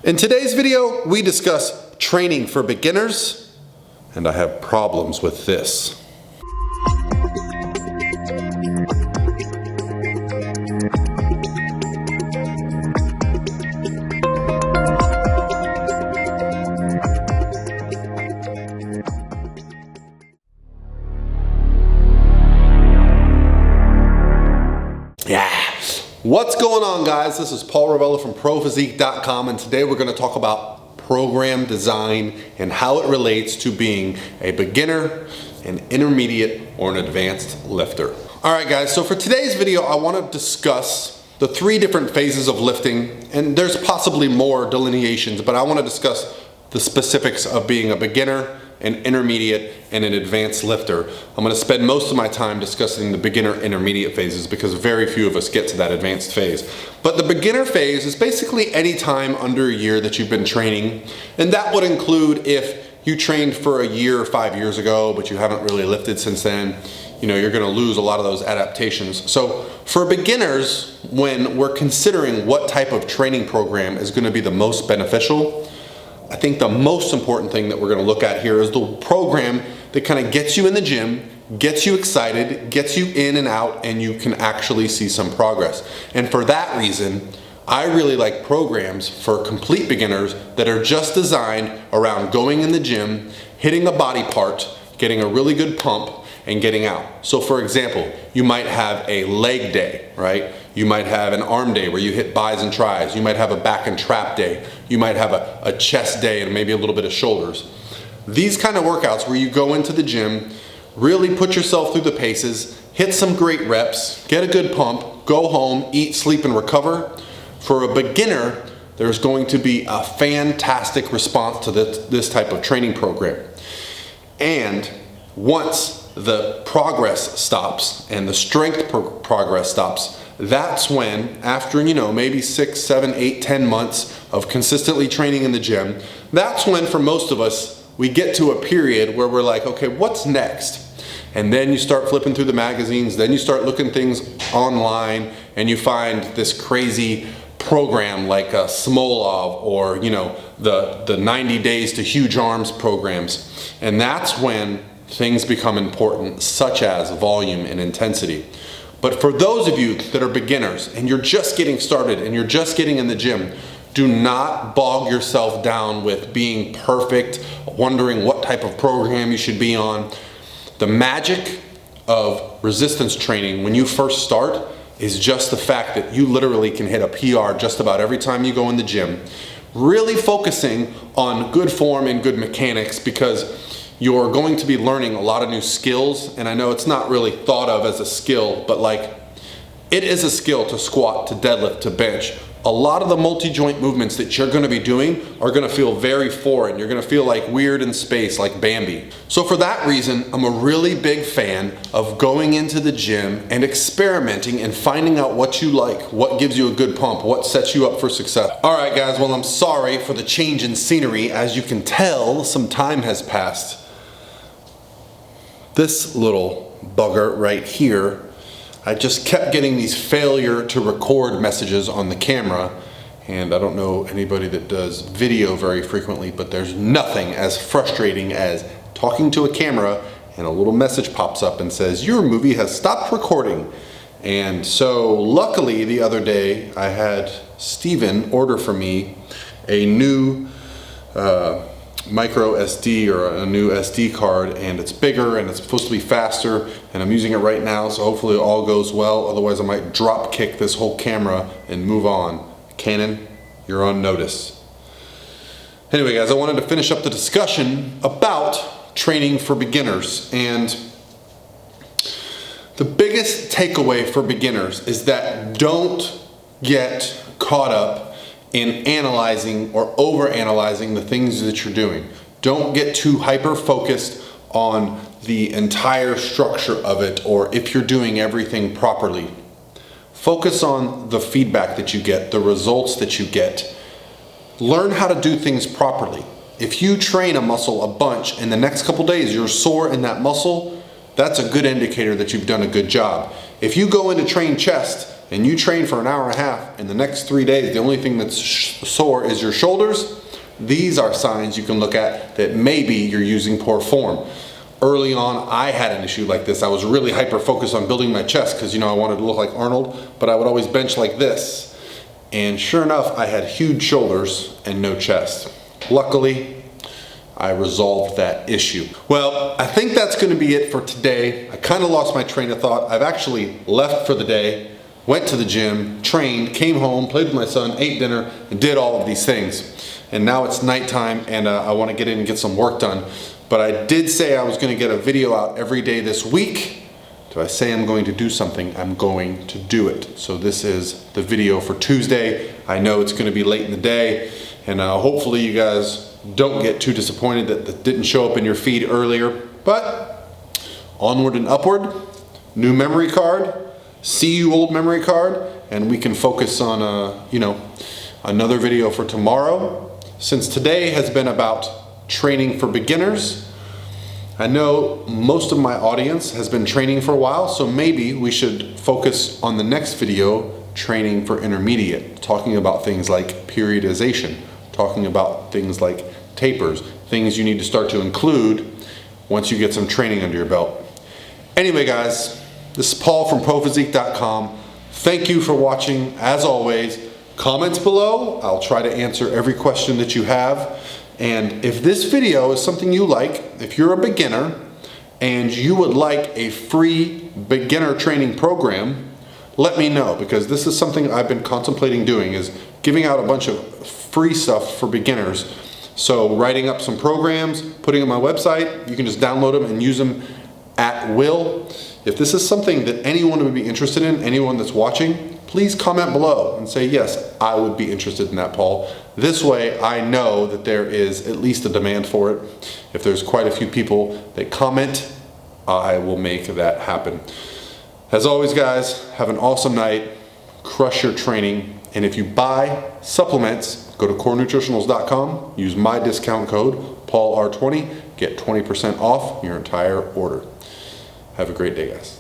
In today's video, we discuss training for beginners, and I have problems with this. What's going on, guys? This is Paul Ravella from ProPhysique.com, and today we're going to talk about program design and how it relates to being a beginner, an intermediate, or an advanced lifter. All right, guys, so for today's video, I want to discuss the 3 different phases of lifting, and there's possibly more delineations, but I want to discuss the specifics of being a beginner, an intermediate, and an advanced lifter. I'm going to spend most of my time discussing the beginner intermediate phases because very few of us get to that advanced phase. But the beginner phase is basically any time under a year that you've been training, and that would include if you trained for a year or 5 years ago but you haven't really lifted since then. You know, you're going to lose a lot of those adaptations. So for beginners, when we're considering what type of training program is going to be the most beneficial, I think the most important thing that we're going to look at here is the program that kind of gets you in the gym, gets you excited, gets you in and out, and you can actually see some progress. And for that reason, I really like programs for complete beginners that are just designed around going in the gym, hitting a body part, getting a really good pump, and getting out. So for example, you might have a leg day, right? You might have an arm day where you hit bis and tris. You might have a back and trap day. You might have a chest day and maybe a little bit of shoulders. These kind of workouts where you go into the gym, really put yourself through the paces, hit some great reps, get a good pump, go home, eat, sleep, and recover. For a beginner, there's going to be a fantastic response to this type of training program. And once the progress stops and the strength progress stops, that's when, after, maybe 6, 7, 8, 10 months of consistently training in the gym, that's when for most of us, we get to a period where we're like, okay, what's next? And then you start flipping through the magazines, then you start looking things online, and you find this crazy program like a Smolov or, the 90 Days to Huge Arms programs. And that's when things become important, such as volume and intensity. But for those of you that are beginners and you're just getting started and you're just getting in the gym, do not bog yourself down with being perfect, wondering what type of program you should be on. The magic of resistance training when you first start is just the fact that you literally can hit a PR just about every time you go in the gym. Really focusing on good form and good mechanics, because you're going to be learning a lot of new skills, and I know it's not really thought of as a skill, but it is a skill to squat, to deadlift, to bench. A lot of the multi-joint movements that you're going to be doing are going to feel very foreign. You're going to feel like weird in space, like Bambi. So for that reason, I'm a really big fan of going into the gym and experimenting and finding out what you like, what gives you a good pump, what sets you up for success. All right, guys, well, I'm sorry for the change in scenery. As you can tell, some time has passed. This little bugger right here, I just kept getting these failure to record messages on the camera, and I don't know anybody that does video very frequently, but there's nothing as frustrating as talking to a camera and a little message pops up and says, your movie has stopped recording. And so luckily the other day I had Steven order for me a new micro SD or a new SD card, and it's bigger and it's supposed to be faster, and I'm using it right now, so hopefully it all goes well. Otherwise I might drop kick this whole camera and move on. Canon, you're on notice. Anyway, guys, I wanted to finish up the discussion about training for beginners, and the biggest takeaway for beginners is that don't get caught up in analyzing or over-analyzing the things that you're doing. Don't get too hyper-focused on the entire structure of it or if you're doing everything properly. Focus on the feedback that you get, the results that you get. Learn how to do things properly. If you train a muscle a bunch and the next couple days you're sore in that muscle, that's a good indicator that you've done a good job. If you go in to train chest and you train for an hour and a half, and the next 3 days, the only thing that's sore is your shoulders, these are signs you can look at that maybe you're using poor form. Early on, I had an issue like this. I was really hyper-focused on building my chest because, I wanted to look like Arnold, but I would always bench like this. And sure enough, I had huge shoulders and no chest. Luckily, I resolved that issue. Well, I think that's gonna be it for today. I kind of lost my train of thought. I've actually left for the day, went to the gym, trained, came home, played with my son, ate dinner, and did all of these things. And now it's nighttime and I wanna get in and get some work done. But I did say I was gonna get a video out every day this week. If I say I'm going to do something, I'm going to do it. So this is the video for Tuesday. I know it's gonna be late in the day, and hopefully you guys don't get too disappointed that that didn't show up in your feed earlier. But onward and upward, new memory card, see you old memory card, and we can focus on another video for tomorrow. Since today has been about training for beginners, I know most of my audience has been training for a while, so maybe we should focus on the next video, training for intermediate, talking about things like periodization, talking about things like tapers, things you need to start to include once you get some training under your belt. Anyway guys, this is Paul from ProPhysique.com. Thank you for watching. As always, comments below. I'll try to answer every question that you have. And if this video is something you like, if you're a beginner and you would like a free beginner training program, let me know, because this is something I've been contemplating doing, is giving out a bunch of free stuff for beginners. So writing up some programs, putting them on my website, you can just download them and use them at will. If this is something that anyone would be interested in, anyone that's watching, please comment below and say, yes, I would be interested in that, Paul. This way I know that there is at least a demand for it. If there's quite a few people that comment, I will make that happen. As always guys, have an awesome night, crush your training, and if you buy supplements, go to corenutritionals.com, use my discount code, PaulR20, get 20% off your entire order. Have a great day guys.